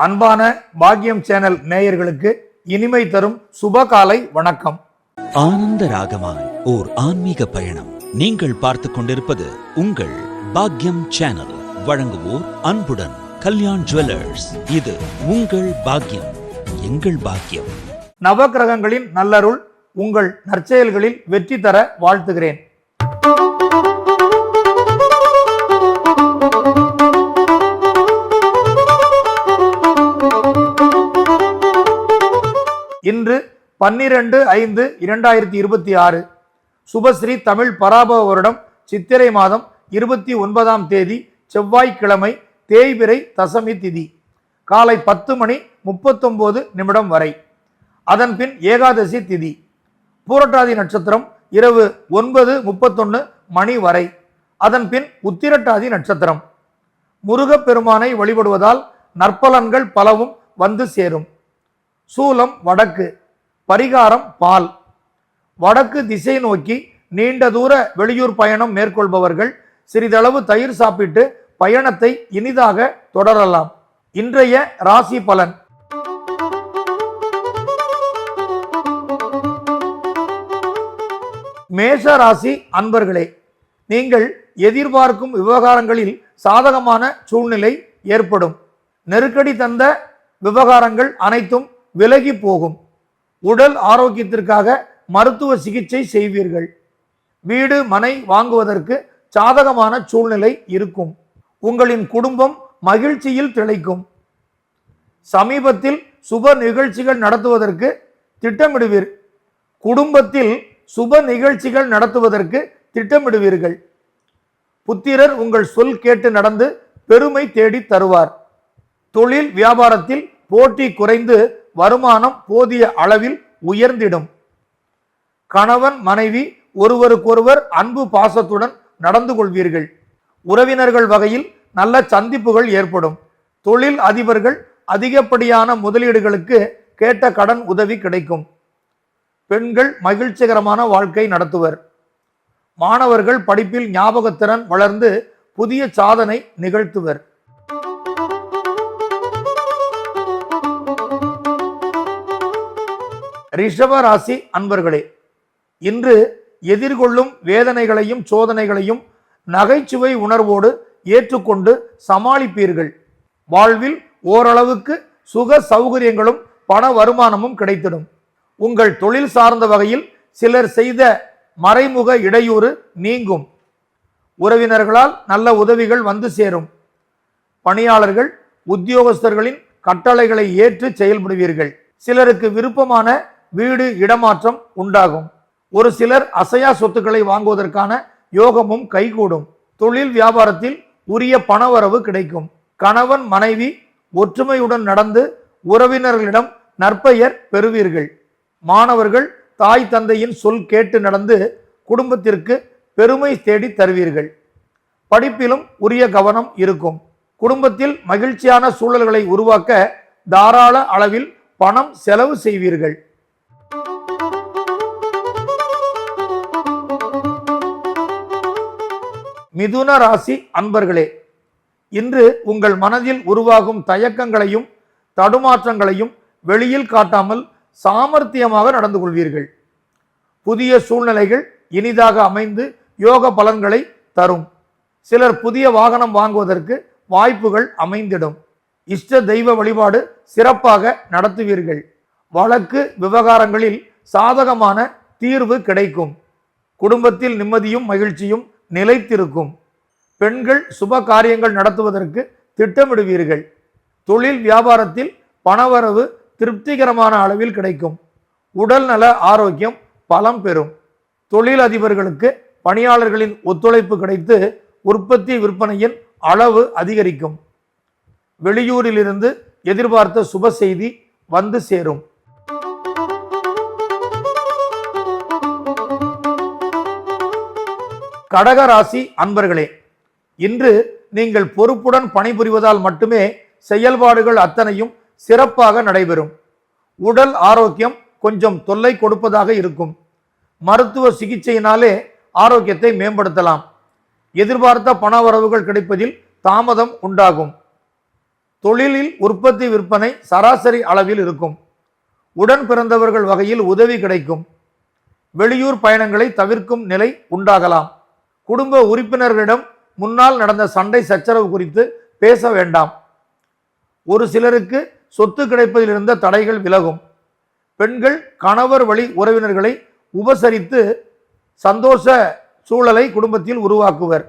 அன்பான பாக்கியம் சேனல் நேயர்களுக்கு இனிமை தரும் சுபகாலை வணக்கம். ஆனந்த ராகமாய் ஓர் ஆன்மீக பயணம். நீங்கள் பார்த்துக் கொண்டிருப்பது உங்கள் பாக்கியம் சேனல். வழங்குவோர் அன்புடன் கல்யாண் ஜுவல்லர்ஸ். இது உங்கள் பாக்கியம், எங்கள் பாக்கியம். நவக்கிரகங்களின் நல்லருள் உங்கள் நற்செயல்களில் வெற்றி தர வாழ்த்துகிறேன். இன்று 12/5/2026 சுபஸ்ரீ தமிழ் பராபவ வருடம் சித்திரை மாதம் 29ஆம் தேதி செவ்வாய்க்கிழமை, தேய்பிறை தசமி திதி காலை 10:39 வரை. அதன் பின் ஏகாதசி திதி. பூரட்டாதி நட்சத்திரம் இரவு 9:31 வரை. அதன் பின் உத்திரட்டாதி நட்சத்திரம். முருகப்பெருமானை வழிபடுவதால் நற்பலன்கள் பலவும் வந்து சேரும். சூலம் வடக்கு, பரிகாரம் பால். வடக்கு திசை நோக்கி நீண்ட தூர வெளியூர் பயணம் மேற்கொள்பவர்கள் சிறிதளவு தயிர் சாப்பிட்டு பயணத்தை இனிதாக தொடரலாம். இன்றைய ராசி பலன். மேஷ ராசி அன்பர்களே, நீங்கள் எதிர்பார்க்கும் விவகாரங்களில் சாதகமான சூழ்நிலை ஏற்படும். நெருக்கடி தந்த விவகாரங்கள் அனைத்தும் விலகி போகும். உடல் ஆரோக்கியத்திற்காக மருத்துவ சிகிச்சை செய்வீர்கள். வீடு மனை வாங்குவதற்கு சாதகமான சூழ்நிலை இருக்கும். உங்களின் குடும்பம் மகிழ்ச்சியில் திளைக்கும். சமீபத்தில் சுப நிகழ்ச்சிகள் நடத்துவதற்கு திட்டமிடுவீர். குடும்பத்தில் சுப நிகழ்ச்சிகள் நடத்துவதற்கு திட்டமிடுவீர்கள். புத்திரர் உங்கள் சொல் கேட்டு நடந்து பெருமை தேடி தருவார். தொழில் வியாபாரத்தில் போட்டி குறைந்து வருமானம் போதிய அளவில் உயர்ந்திடும். கணவன் மனைவி ஒருவருக்கொருவர் அன்பு பாசத்துடன் நடந்து கொள்வீர்கள். உறவினர்கள் வகையில் நல்ல சந்திப்புகள் ஏற்படும். தொழில் அதிபர்கள் அதிகப்படியான முதலீடுகளுக்கு கேட்ட கடன் உதவி கிடைக்கும். பெண்கள் மகிழ்ச்சிகரமான வாழ்க்கை நடத்துவர். மாணவர்கள் படிப்பில் ஞாபகத்திறன் வளர்ந்து புதிய சாதனை நிகழ்த்துவர். ரிஷப ராசி அன்பர்களே, இன்று எதிர்கொள்ளும் வேதனைகளையும் சோதனைகளையும் நகைச்சுவை உணர்வோடு ஏற்றுக்கொண்டு சமாளிப்பீர்கள். வாழ்வில் ஓரளவுக்கு சுக சௌகரியங்களும் பண வருமானமும் கிடைத்திடும். உங்கள் தொழில் சார்ந்த வகையில் சிலர் செய்த மறைமுக இடையூறு நீங்கும். உறவினர்களால் நல்ல உதவிகள் வந்து சேரும். பணியாளர்கள் உத்தியோகஸ்தர்களின் கட்டளைகளை ஏற்று செயல்படுவீர்கள். சிலருக்கு விருப்பமான வீடு இடமாற்றம் உண்டாகும். ஒரு சிலர் அசையா சொத்துக்களை வாங்குவதற்கான யோகமும் கைகூடும். தொழில் வியாபாரத்தில் உரிய பணவரவு கிடைக்கும். கணவன் மனைவி ஒற்றுமையுடன் நடந்து உறவினர்களிடம் நற்பெயர் பெறுவீர்கள். மாணவர்கள் தாய் தந்தையின் சொல் கேட்டு நடந்து குடும்பத்திற்கு பெருமை தேடி தருவீர்கள். படிப்பிலும் உரிய கவனம் இருக்கும். குடும்பத்தில் மகிழ்ச்சியான சூழல்களை உருவாக்க தாராள அளவில் பணம் செலவு செய்வீர்கள். மிதுன ராசி அன்பர்களே, இன்று உங்கள் மனதில் உருவாகும் தயக்கங்களையும் தடுமாற்றங்களையும் வெளியில் காட்டாமல் சாமர்த்தியமாக நடந்து கொள்வீர்கள். புதிய சூழ்நிலைகள் இனிதாக அமைந்து யோக பலன்களை தரும். சிலர் புதிய வாகனம் வாங்குவதற்கு வாய்ப்புகள் அமைந்திடும். இஷ்ட தெய்வ வழிபாடு சிறப்பாக நடத்துவீர்கள். வழக்கு விவகாரங்களில் சாதகமான தீர்வு கிடைக்கும். குடும்பத்தில் நிம்மதியும் மகிழ்ச்சியும் நிலைத்திருக்கும். பெண்கள் சுப காரியங்கள் நடத்துவதற்கு திட்டமிடுவீர்கள். தொழில் வியாபாரத்தில் பணவரவு திருப்திகரமான அளவில் கிடைக்கும். உடல் நல ஆரோக்கியம் பலம் பெறும். தொழில் அதிபர்களுக்கு பணியாளர்களின் ஒத்துழைப்பு கிடைத்து உற்பத்தி விற்பனையின் அளவு அதிகரிக்கும். வெளியூரிலிருந்து எதிர்பார்த்த சுப செய்தி வந்து சேரும். கடகராசி அன்பர்களே, இன்று நீங்கள் பொறுப்புடன் பணிபுரிவதால் மட்டுமே செயல்பாடுகள் அத்தனையும் சிறப்பாக நடைபெறும். உடல் ஆரோக்கியம் கொஞ்சம் தொல்லை கொடுப்பதாக இருக்கும். மருத்துவ சிகிச்சையினாலே ஆரோக்கியத்தை மேம்படுத்தலாம். எதிர்பார்த்த பண வரவுகள் கிடைப்பதில் தாமதம் உண்டாகும். தொழிலில் உற்பத்தி விற்பனை சராசரி அளவில் இருக்கும். உடன் பிறந்தவர்கள் வகையில் உதவி கிடைக்கும். வெளியூர் பயணங்களை தவிர்க்கும் நிலை உண்டாகலாம். குடும்ப உறுப்பினர்களிடம் முன்னால் நடந்த சண்டை சச்சரவு குறித்து பேச வேண்டாம். ஒரு சிலருக்கு சொத்து கிடைப்பதில் இருந்த தடைகள் விலகும். பெண்கள் கணவர் வழி உறவினர்களை உபசரித்து சந்தோஷ சூழலை குடும்பத்தில் உருவாக்குவர்.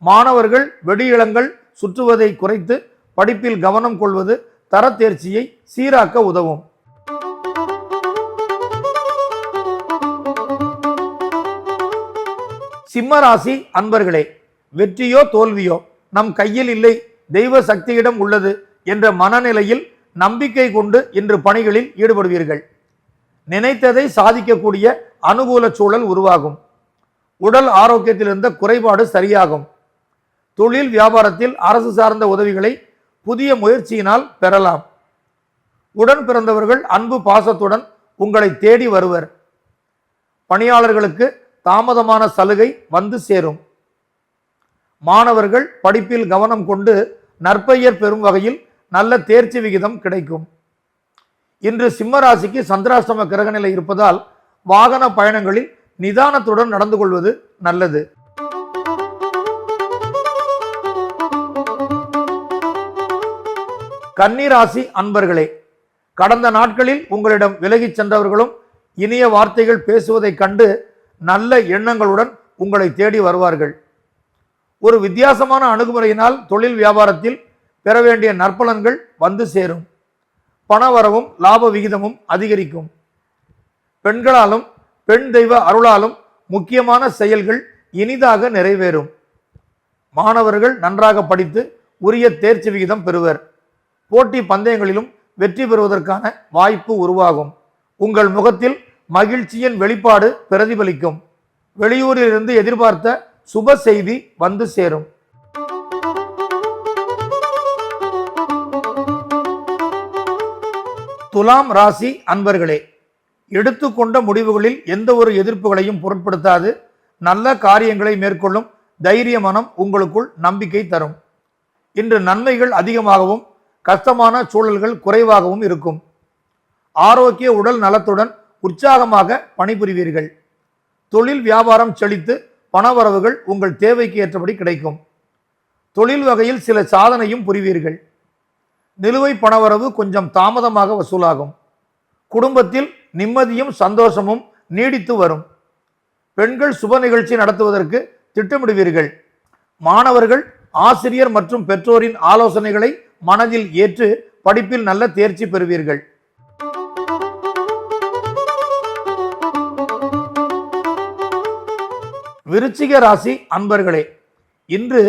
மாணவர்கள் வெடியிளங்கள் சுற்றுவதை குறைத்து படிப்பில் கவனம் கொள்வது தரத்தேர்ச்சியை சீராக்க உதவும். சிம்மராசி அன்பர்களே, வெற்றியோ தோல்வியோ நம் கையில் இல்லை, தெய்வ சக்தியிடம் உள்ளது என்ற மனநிலையில் நம்பிக்கை கொண்டு இன்று பணிகளில் ஈடுபடுவீர்கள். நினைத்ததை சாதிக்கக்கூடிய அனுகூல சூழல் உருவாகும். உடல் ஆரோக்கியத்தில் இருந்த குறைபாடு சரியாகும். தொழில் வியாபாரத்தில் அரசு சார்ந்த உதவிகளை புதிய முயற்சியினால் பெறலாம். உடன் பிறந்தவர்கள் அன்பு பாசத்துடன் உங்களை தேடி வருவர். பணியாளர்களுக்கு தாமதமான சலுகை வந்து சேரும். மாணவர்கள் படிப்பில் கவனம் கொண்டு நற்பெயர் பெறும் வகையில் நல்ல தேர்ச்சி விகிதம் கிடைக்கும். இன்று சிம்மராசிக்கு சந்திராஷ்டம கிரகநிலை இருப்பதால் வாகன பயணங்களில் நிதானத்துடன் நடந்து கொள்வது நல்லது. கன்னிராசி அன்பர்களே, கடந்த நாட்களில் உங்களிடம் விலகிச் சென்றவர்களும் இனிய வார்த்தைகள் பேசுவதைக் கண்டு நல்ல எண்ணங்களுடன் உங்களை தேடி வருவார்கள். ஒரு வித்தியாசமான அணுகுமுறையினால் தொழில் வியாபாரத்தில் பெற வேண்டிய நற்பலன்கள் வந்து சேரும். பணவரவும் லாப விகிதமும் அதிகரிக்கும். பெண்களாலும் பெண் தெய்வ அருளாலும் முக்கியமான செயல்கள் இனிதாக நிறைவேறும். மாணவர்கள் நன்றாக படித்து உரிய தேர்ச்சி விகிதம் பெறுவர். போட்டி பந்தயங்களிலும் வெற்றி பெறுவதற்கான வாய்ப்பு உருவாகும். உங்கள் முகத்தில் மகிழ்ச்சியின் வெளிப்பாடு பிரதிபலிக்கும். வெளியூரில் இருந்து எதிர்பார்த்த சுப செய்தி வந்து சேரும். துலாம் ராசி அன்பர்களே, எடுத்துக்கொண்ட முடிவுகளில் எந்த ஒரு எதிர்ப்புகளையும் பொருட்படுத்தாது நல்ல காரியங்களை மேற்கொள்ளும் தைரிய மனம் உங்களுக்குள் நம்பிக்கை தரும். இன்று நன்மைகள் அதிகமாகவும் கஷ்டமான சூழல்கள் குறைவாகவும் இருக்கும். ஆரோக்கிய உடல் நலத்துடன் உற்சாகமாக பணிபுரிவீர்கள். தொழில் வியாபாரம் செழித்து பணவரவுகள் உங்கள் தேவைக்கு ஏற்றபடி கிடைக்கும். தொழில் வகையில் சில சாதனையும் புரிவீர்கள். நிலுவை பணவரவு கொஞ்சம் தாமதமாக வசூலாகும். குடும்பத்தில் நிம்மதியும் சந்தோஷமும் நீடித்து வரும். பெண்கள் சுப நிகழ்ச்சி நடத்துவதற்கு திட்டமிடுவீர்கள். மாணவர்கள் ஆசிரியர் மற்றும் பெற்றோரின் ஆலோசனைகளை மனதில் ஏற்று படிப்பில் நல்ல தேர்ச்சி பெறுவீர்கள். விருச்சிக ராசி அன்பர்களே, இன்று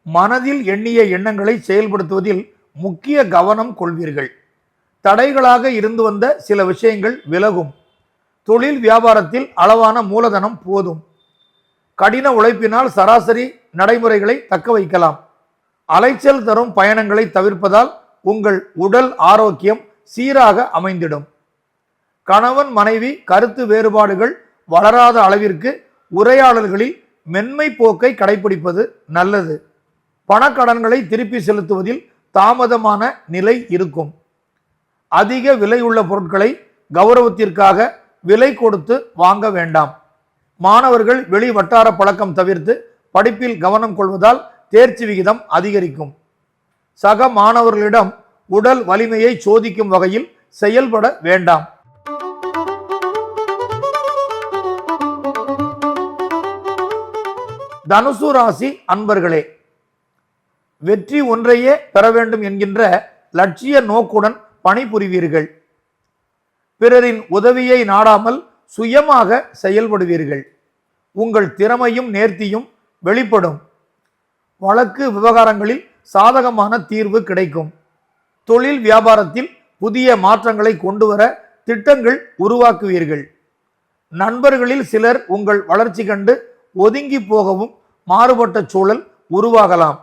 மனதில் எண்ணிய எண்ணங்களை செயல்படுத்துவதில் முக்கிய கவனம் கொள்வீர்கள். தடைகளாக இருந்து வந்த சில விஷயங்கள் விலகும். தொழில் வியாபாரத்தில் அளவான மூலதனம் போதும். கடின உழைப்பினால் சராசரி நடைமுறைகளை தக்க வைக்கலாம். அலைச்சல் தரும் பயணங்களை தவிர்ப்பதால் உங்கள் உடல் ஆரோக்கியம் சீராக அமைந்திடும். கணவன் மனைவி கருத்து வேறுபாடுகள் வளராத அளவிற்கு உரையாடல்களில் மென்மை போக்கை கடைபிடிப்பது நல்லது. பணக்கடன்களை திருப்பி செலுத்துவதில் தாமதமான நிலை இருக்கும். அதிக விலையுள்ள பொருட்களை கௌரவத்திற்காக விலை கொடுத்து வாங்க வேண்டாம். மாணவர்கள் வெளி வட்டார பழக்கம் தவிர்த்து படிப்பில் கவனம் கொள்வதால் தேர்ச்சி விகிதம் அதிகரிக்கும். சக மாணவர்களிடம் உடல் வலிமையை சோதிக்கும் வகையில் செயல்பட வேண்டாம். தனுசு ராசி அன்பர்களே, வெற்றி ஒன்றையே பெற வேண்டும் என்கின்ற லட்சிய நோக்குடன் பணிபுரிவீர்கள். பிறரின் உதவியை நாடாமல் சுயமாக செயல்படுவீர்கள். உங்கள் திறமையும் நேர்த்தியும் வெளிப்படும். வழக்கு விவகாரங்களில் சாதகமான தீர்வு கிடைக்கும். தொழில் வியாபாரத்தில் புதிய மாற்றங்களை கொண்டு வர திட்டங்கள் உருவாக்குவீர்கள். நண்பர்களில் சிலர் உங்கள் வளர்ச்சி கண்டு ஒதுங்கி போகவும் மாறுபட்ட சூழல் உருவாகலாம்.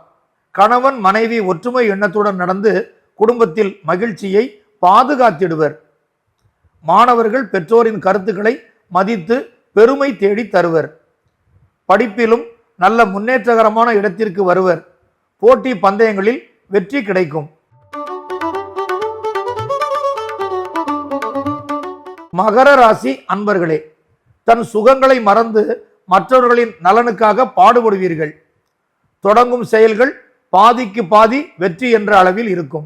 கணவன் மனைவி ஒற்றுமை எண்ணத்துடன் நடந்து குடும்பத்தில் மகிழ்ச்சியை பாதுகாத்திடுவர். மாணவர்கள் பெற்றோரின் கருத்துக்களை மதித்து பெருமை தேடி தருவர். படிப்பிலும் நல்ல முன்னேற்றகரமான இடத்திற்கு வருவர். போட்டி பந்தயங்களில் வெற்றி கிடைக்கும். மகர ராசி அன்பர்களே, தன் சுகங்களை மறந்து மற்றவர்களின் நலனுக்காக பாடுபடுவீர்கள். தொடங்கும் செயல்கள் பாதிக்கு பாதி வெற்றி என்ற அளவில் இருக்கும்.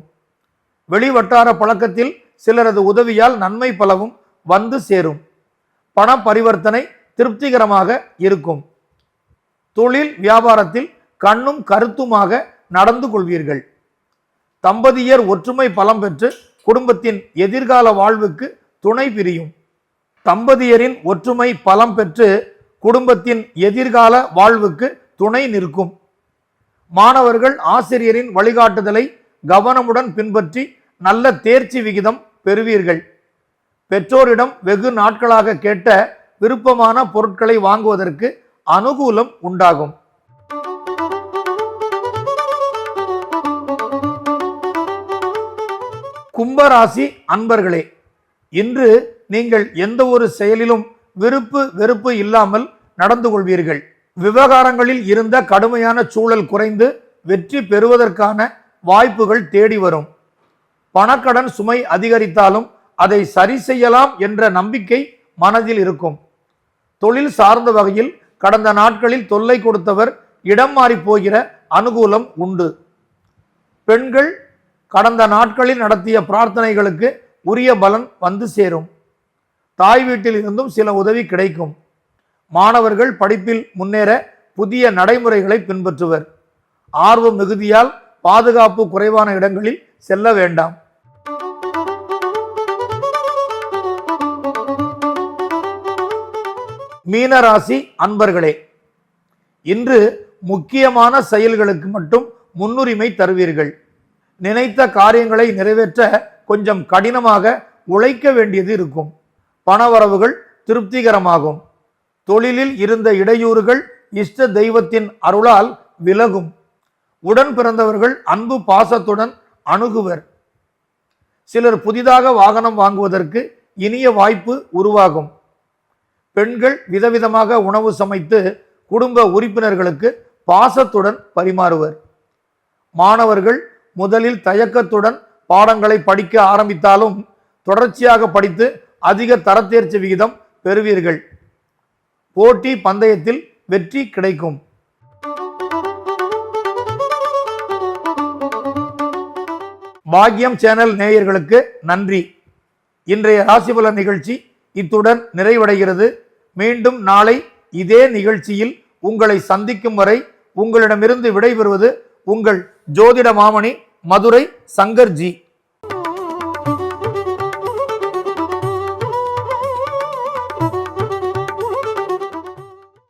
வெளிவட்டார பழக்கத்தில் சிலரது உதவியால் நன்மை பலவும் வந்து சேரும். பண பரிவர்த்தனை திருப்திகரமாக இருக்கும். தொழில் வியாபாரத்தில் கண்ணும் கருத்துமாக நடந்து கொள்வீர்கள். தம்பதியர் ஒற்றுமை பலம் பெற்று குடும்பத்தின் எதிர்கால வாழ்வுக்கு துணை பிரியும். தம்பதியரின் ஒற்றுமை பலம் பெற்று குடும்பத்தின் எதிர்கால வாழ்வுக்கு துணை நிற்கும். மாணவர்கள் ஆசிரியரின் வழிகாட்டுதலை கவனமுடன் பின்பற்றி நல்ல தேர்ச்சி விகிதம் பெறுவீர்கள். பெற்றோரிடம் வெகு நாட்களாக கேட்ட விருப்பமான பொருட்களை வாங்குவதற்கு அனுகூலம் உண்டாகும். கும்பராசி அன்பர்களே, இன்று நீங்கள் எந்த ஒரு செயலிலும் விருப்பு வெறுப்பு இல்லாமல் நடந்து கொள்வீர்கள். விவகாரங்களில் இருந்த கடுமையான சூழல் குறைந்து வெற்றி பெறுவதற்கான வாய்ப்புகள் தேடி வரும். பணக்கடன் சுமை அதிகரித்தாலும் அதை சரி செய்யலாம் என்ற நம்பிக்கை மனதில் இருக்கும். தொழில் சார்ந்த வகையில் கடந்த நாட்களில் தொல்லை கொடுத்தவர் இடம் மாறி போகிற அனுகூலம் உண்டு. பெண்கள் கடந்த நாட்களில் நடத்திய பிரார்த்தனைகளுக்கு உரிய பலன் வந்து சேரும். தாய் வீட்டில் இருந்தும் சில உதவி கிடைக்கும். மாணவர்கள் படிப்பில் முன்னேற புதிய நடைமுறைகளை பின்பற்றுவர். ஆர்வம் மிகுதியால் பாதுகாப்பு குறைவான இடங்களில் செல்ல வேண்டாம். மீனராசி அன்பர்களே, இன்று முக்கியமான செயல்களுக்கு மட்டும் முன்னுரிமை தருவீர்கள். நினைத்த காரியங்களை நிறைவேற்ற கொஞ்சம் கடினமாக உழைக்க வேண்டியது இருக்கும். பணவரவுகள் திருப்திகரமாகும். தொழிலில் இருந்த இடையூறுகள் இஷ்ட தெய்வத்தின் அருளால் விலகும். உடன் பிறந்தவர்கள் அன்பு பாசத்துடன் அணுகுவர். சிலர் புதிதாக வாகனம் வாங்குவதற்கு இனிய வாய்ப்பு உருவாகும். பெண்கள் விதவிதமாக உணவு சமைத்து குடும்ப உறுப்பினர்களுக்கு பாசத்துடன் பரிமாறுவர். மாணவர்கள் முதலில் தயக்கத்துடன் பாடங்களை படிக்க ஆரம்பித்தாலும் தொடர்ச்சியாக படித்து அதிக தரத்தேர்ச்சி விகிதம் பெறுவீர்கள். போட்டி பந்தயத்தில் வெற்றி கிடைக்கும். பாக்யம் சேனல் நேயர்களுக்கு நன்றி. இன்றைய ராசிபலன் நிகழ்ச்சி இத்துடன் நிறைவடைகிறது. மீண்டும் நாளை இதே நிகழ்ச்சியில் உங்களை சந்திக்கும் வரை உங்களிடமிருந்து விடைபெறுவது உங்கள் ஜோதிட மாமணி மதுரை சங்கர்ஜி.